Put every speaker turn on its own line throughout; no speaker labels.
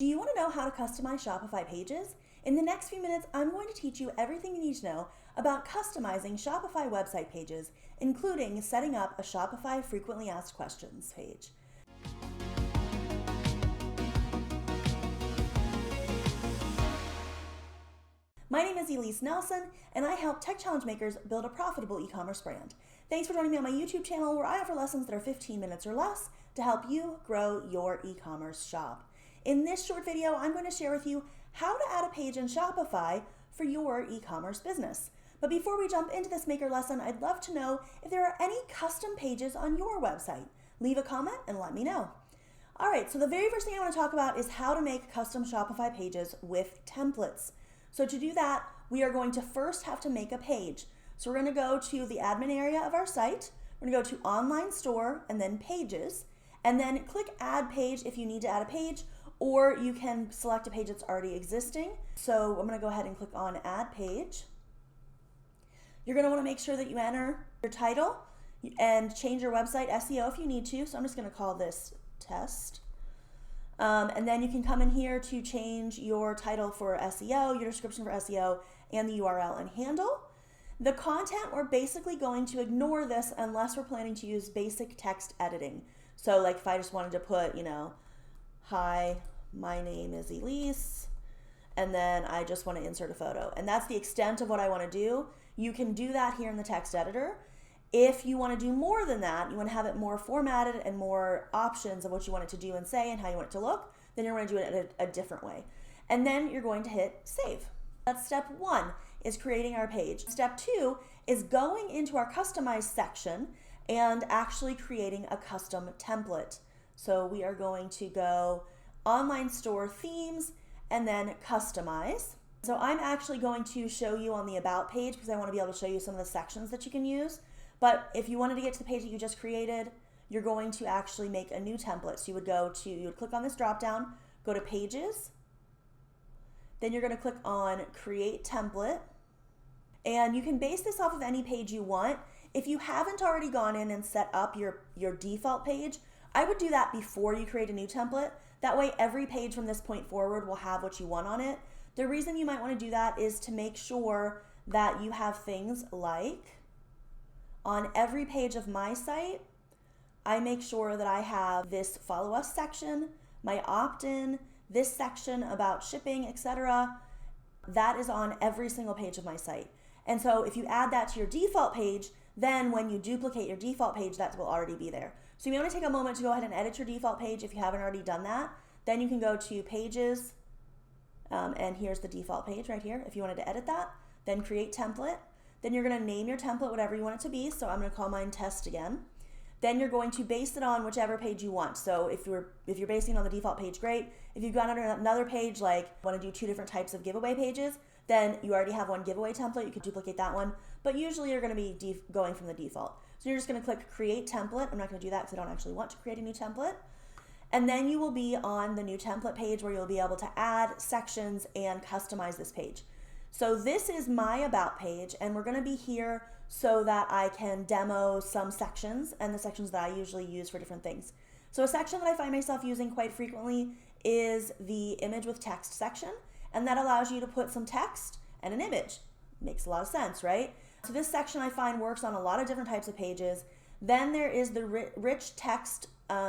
Do you want to know how to customize Shopify pages? In the next few minutes, I'm going to teach you everything you need to know about customizing Shopify website pages, including setting up a Shopify frequently asked questions page. My name is ELISE Nelson, and I help tech challenge makers build a profitable e-commerce brand. Thanks for joining me on my YouTube channel, where I offer lessons that are 15 minutes or less to help you grow your e-commerce shop. In this short video, I'm going to share with you how to add a page in Shopify for your e-commerce business. But before we jump into this maker lesson, I'd love to know if there are any custom pages on your website. Leave a comment and let me know. All right, so the very first thing I want to talk about is how to make custom Shopify pages with templates. So to do that, we are going to first have to make a page. So we're going to go to the admin area of our site. We're going to go to Online Store and then Pages, and then click Add Page if you need to add a page, or you can select a page that's already existing. So I'm going to go ahead and click on Add Page. You're going to want to make sure that you enter your title and change your website SEO if you need to. So I'm just going to call this Test. And then you can come in here to change your title for SEO, your description for SEO, and the URL and handle. The content, we're basically going to ignore this unless we're planning to use basic text editing. So like if I just wanted to put, hi, my name is Elise, and then I just want to insert a photo. And that's the extent of what I want to do. You can do that here in the text editor. If you want to do more than that, you want to have it more formatted and more options of what you want it to do and say and how you want it to look, then you're going to do it a different way. And then you're going to hit save. That's step one, is creating our page. Step two is going into our customize section and actually creating a custom template. So we are going to go Online Store Themes and then Customize. So I'm actually going to show you on the About page because I want to be able to show you some of the sections that you can use. But if you wanted to get to the page that you just created, you're going to actually make a new template. So you would click on this drop down, go to Pages, then you're going to click on Create Template, and you can base this off of any page you want. If you haven't already gone in and set up your default page, I would do that before you create a new template. That way every page from this point forward will have what you want on it. The reason you might want to do that is to make sure that you have things like, on every page of my site, I make sure that I have this Follow Us section, my opt-in, this section about shipping, etc. That is on every single page of my site. And so if you add that to your default page, then when you duplicate your default page, that will already be there. So you may want to take a moment to go ahead and edit your default page if you haven't already done that. Then you can go to Pages, and here's the default page right here if you wanted to edit that. Then Create Template. Then you're going to name your template whatever you want it to be. So I'm going to call mine Test again. Then you're going to base it on whichever page you want. So if you're basing it on the default page, great. If you've got another page, like want to do two different types of giveaway pages, then you already have one giveaway template. You could duplicate that one. But usually you're going to be going from the default. So you're just going to click Create Template. I'm not going to do that because I don't actually want to create a new template. And then you will be on the new template page where you'll be able to add sections and customize this page. So this is my About page, and we're going to be here so that I can demo some sections and the sections that I usually use for different things. So a section that I find myself using quite frequently is the Image with Text section, and that allows you to put some text and an image. Makes a lot of sense, right? So this section I find works on a lot of different types of pages. Then there is the rich text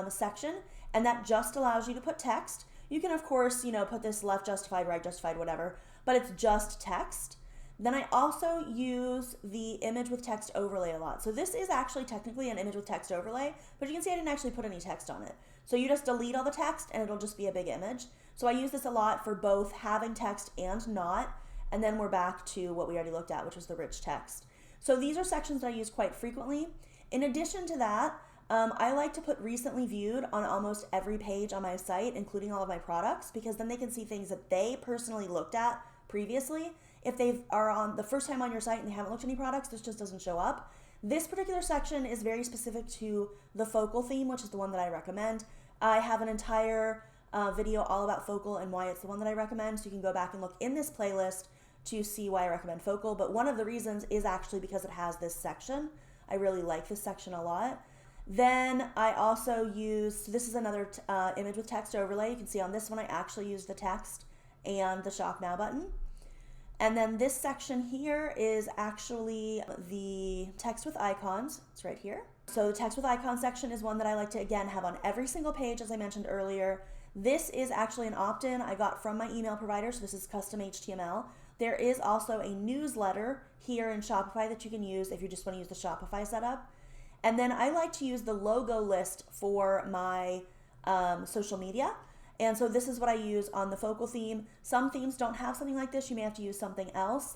section, and that just allows you to put text. You can, of course, put this left justified, right justified, whatever, but it's just text. Then I also use the Image with Text overlay a lot. So this is actually technically an image with text overlay, but you can see I didn't actually put any text on it. So you just delete all the text and it'll just be a big image. So I use this a lot for both having text and not. And then we're back to what we already looked at, which was the rich text. So these are sections that I use quite frequently. In addition to that, I like to put recently viewed on almost every page on my site, including all of my products, because then they can see things that they personally looked at previously. If they are on the first time on your site and they haven't looked at any products, this just doesn't show up. This particular section is very specific to the Focal theme, which is the one that I recommend. I have an entire video all about Focal and why it's the one that I recommend, so you can go back and look in this playlist to see why I recommend Focal. But one of the reasons is actually because it has this section. I really like this section a lot. Then I also used, this is another image with text overlay. You can see on this one I actually used the text and the Shop Now button. And then this section here is actually the text with icons. It's right here. So the text with icons section is one that I like to, again, have on every single page, as I mentioned earlier. This is actually an opt-in I got from my email provider, so this is custom HTML. There is also a newsletter here in Shopify that you can use if you just want to use the Shopify setup. And then I like to use the logo list for my social media. And so this is what I use on the focal theme. Some themes don't have something like this. You may have to use something else.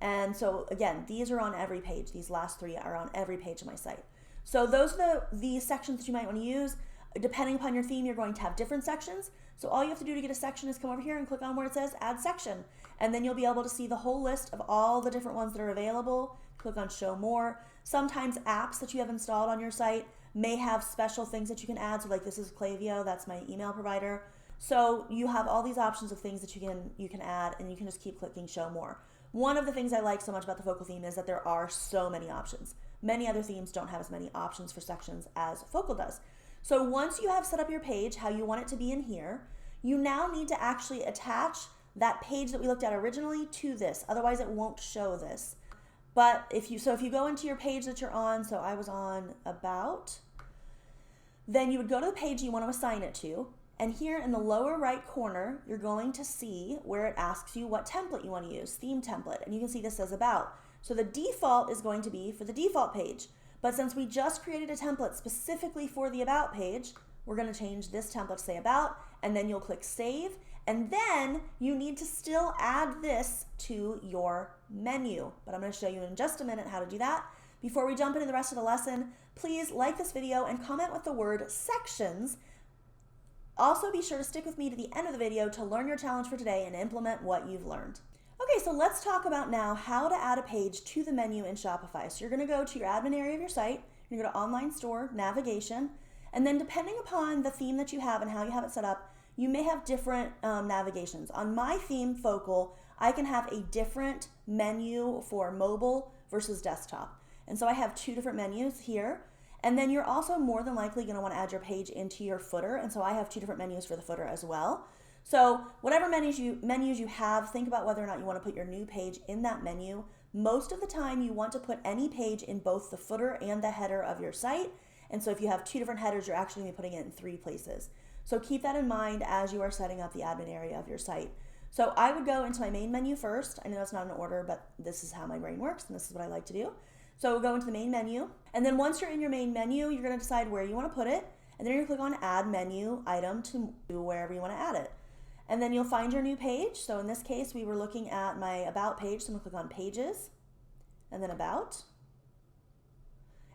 And so again, these are on every page. These last three are on every page of my site. So those are the sections that you might want to use. Depending upon your theme, you're going to have different sections. So all you have to do to get a section is come over here and click on where it says add section. And then you'll be able to see the whole list of all the different ones that are available. Click on show more. Sometimes apps that you have installed on your site may have special things that you can add. So like this is Klaviyo, that's my email provider. So you have all these options of things that you can add, and you can just keep clicking show more. One of the things I like so much about the focal theme is that there are so many options. Many other themes don't have as many options for sections as focal does. So once you have set up your page how you want it to be in here, you now need to actually attach that page that we looked at originally to this. Otherwise it won't show this. But if you go into your page that you're on, so I was on about, then you would go to the page you want to assign it to. And here in the lower right corner, you're going to see where it asks you what template you want to use, theme template. And you can see this says about. So the default is going to be for the default page. But since we just created a template specifically for the about page, we're going to change this template to say about, and then you'll click save. And then you need to still add this to your menu. But I'm going to show you in just a minute how to do that. Before we jump into the rest of the lesson, please like this video and comment with the word sections. Also, be sure to stick with me to the end of the video to learn your challenge for today and implement what you've learned. Okay, so let's talk about now how to add a page to the menu in Shopify. So you're going to go to your admin area of your site, you're going to go to online store, navigation, and then depending upon the theme that you have and how you have it set up, you may have different navigations. On my theme, Focal, I can have a different menu for mobile versus desktop. And so I have two different menus here. And then you're also more than likely going to want to add your page into your footer. And so I have two different menus for the footer as well. So whatever menus you have, think about whether or not you want to put your new page in that menu. Most of the time you want to put any page in both the footer and the header of your site. And so if you have two different headers, you're actually going to be putting it in 3 places. So keep that in mind as you are setting up the admin area of your site. So I would go into my main menu first. I know that's not in order, but this is how my brain works and this is what I like to do. So we'll go into the main menu, and then once you're in your main menu, you're going to decide where you want to put it, and then you're going to click on Add Menu Item to wherever you want to add it. And then you'll find your new page. So in this case, we were looking at my About page, so I'm going to click on Pages, and then About.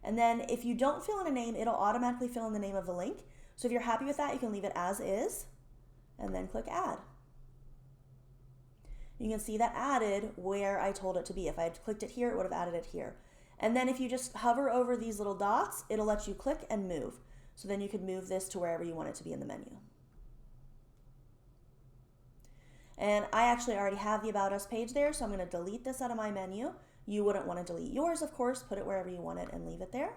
And then if you don't fill in a name, it'll automatically fill in the name of the link. So if you're happy with that, you can leave it as is, and then click Add. You can see that added where I told it to be. If I had clicked it here, it would have added it here. And then if you just hover over these little dots, it'll let you click and move. So then you could move this to wherever you want it to be in the menu. And I actually already have the About Us page there, so I'm going to delete this out of my menu. You wouldn't want to delete yours, of course. Put it wherever you want it and leave it there.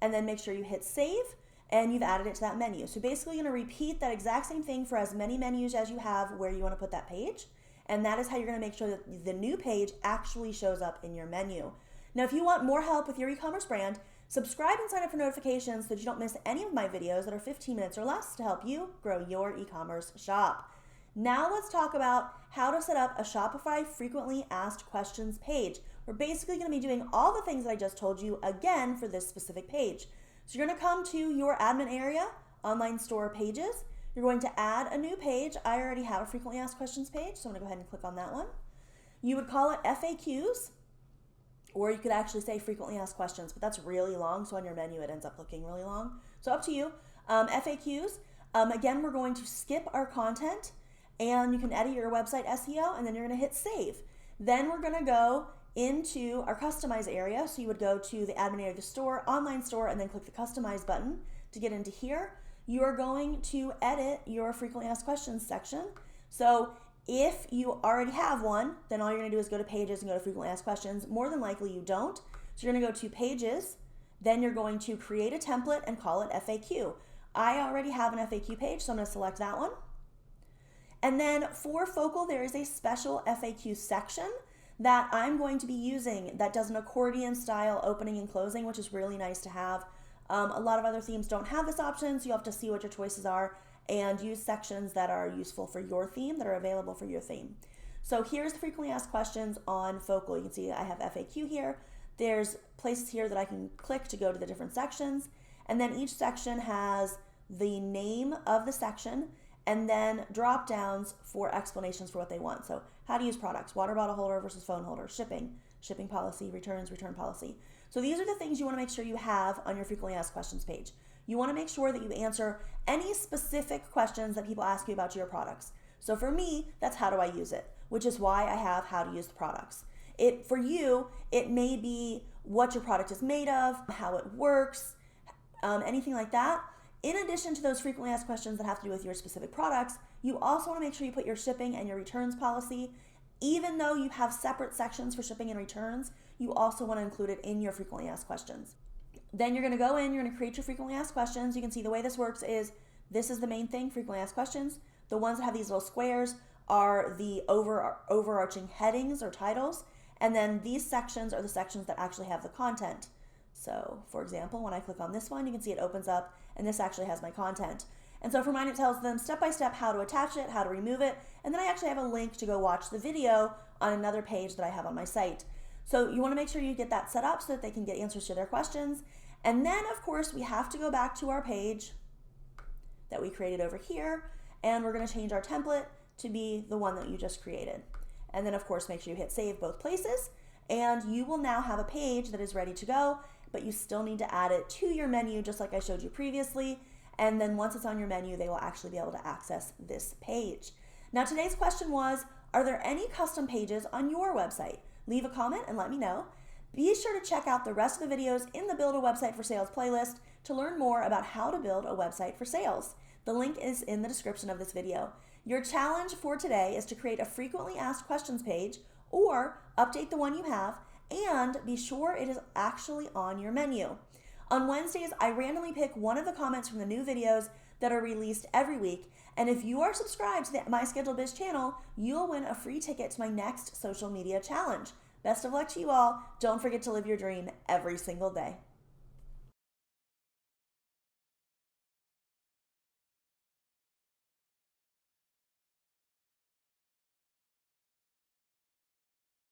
And then make sure you hit save, and you've added it to that menu. So basically you're going to repeat that exact same thing for as many menus as you have where you want to put that page. And that is how you're going to make sure that the new page actually shows up in your menu. Now, if you want more help with your e-commerce brand, subscribe and sign up for notifications so that you don't miss any of my videos that are 15 minutes or less to help you grow your e-commerce shop. Now let's talk about how to set up a Shopify frequently asked questions page. We're basically going to be doing all the things that I just told you again for this specific page. So you're going to come to your admin area, online store pages. You're going to add a new page. I already have a frequently asked questions page, so I'm going to go ahead and click on that one. You would call it FAQs. Or you could actually say frequently asked questions, but that's really long. So on your menu, it ends up looking really long. So up to you. FAQs, again, we're going to skip our content and you can edit your website SEO and then you're going to hit save. Then we're going to go into our customize area. So you would go to the admin area of the store, online store, and then click the customize button to get into here. You are going to edit your frequently asked questions section. So if you already have one, then all you're going to do is go to pages and go to frequently asked questions. More than likely you don't. So you're going to go to pages, Then you're going to create a template and call it FAQ. I already have an FAQ page, so I'm going to select that one. And then for Focal, there is a special FAQ section that I'm going to be using that does an accordion style opening and closing, which is really nice to have. A lot of other themes don't have this option, so you have to see what your choices are and use sections that are useful for your theme, that are available for your theme. So here's the frequently asked questions on Focal. You can see I have FAQ here. There's places here that I can click to go to the different sections. And then each section has the name of the section and then drop downs for explanations for what they want. So how to use products, water bottle holder versus phone holder, shipping policy, returns, return policy. So these are the things you want to make sure you have on your frequently asked questions page. You want to make sure that you answer any specific questions that people ask you about your products. So for me, that's how do I use it, which is why I have how to use the products. For you, it may be what your product is made of, how it works, anything like that. In addition to those frequently asked questions that have to do with your specific products, you also want to make sure you put your shipping and your returns policy. Even though you have separate sections for shipping and returns, you also want to include it in your frequently asked questions. Then you're going to go in, you're going to create your frequently asked questions. You can see the way this works is this is the main thing, frequently asked questions. The ones that have these little squares are the overarching headings or titles. And then these sections are the sections that actually have the content. So for example, when I click on this one, you can see it opens up and this actually has my content. And so for mine, it tells them step by step how to attach it, how to remove it. And then I actually have a link to go watch the video on another page that I have on my site. So you want to make sure you get that set up so that they can get answers to their questions. And then of course, we have to go back to our page that we created over here. And we're going to change our template to be the one that you just created. And then of course, make sure you hit save both places. And you will now have a page that is ready to go, but you still need to add it to your menu just like I showed you previously. And then once it's on your menu, they will actually be able to access this page. Now today's question was, are there any custom pages on your website? Leave a comment and let me know. Be sure to check out the rest of the videos in the Build a Website for Sales playlist to learn more about how to build a website for sales. The link is in the description of this video. Your challenge for today is to create a frequently asked questions page or update the one you have and be sure it is actually on your menu. On Wednesdays, I randomly pick one of the comments from the new videos that are released every week. And if you are subscribed to the MyScheduledBiz channel, you'll win a free ticket to my next social media challenge. Best of luck to you all. Don't forget to live your dream every single day.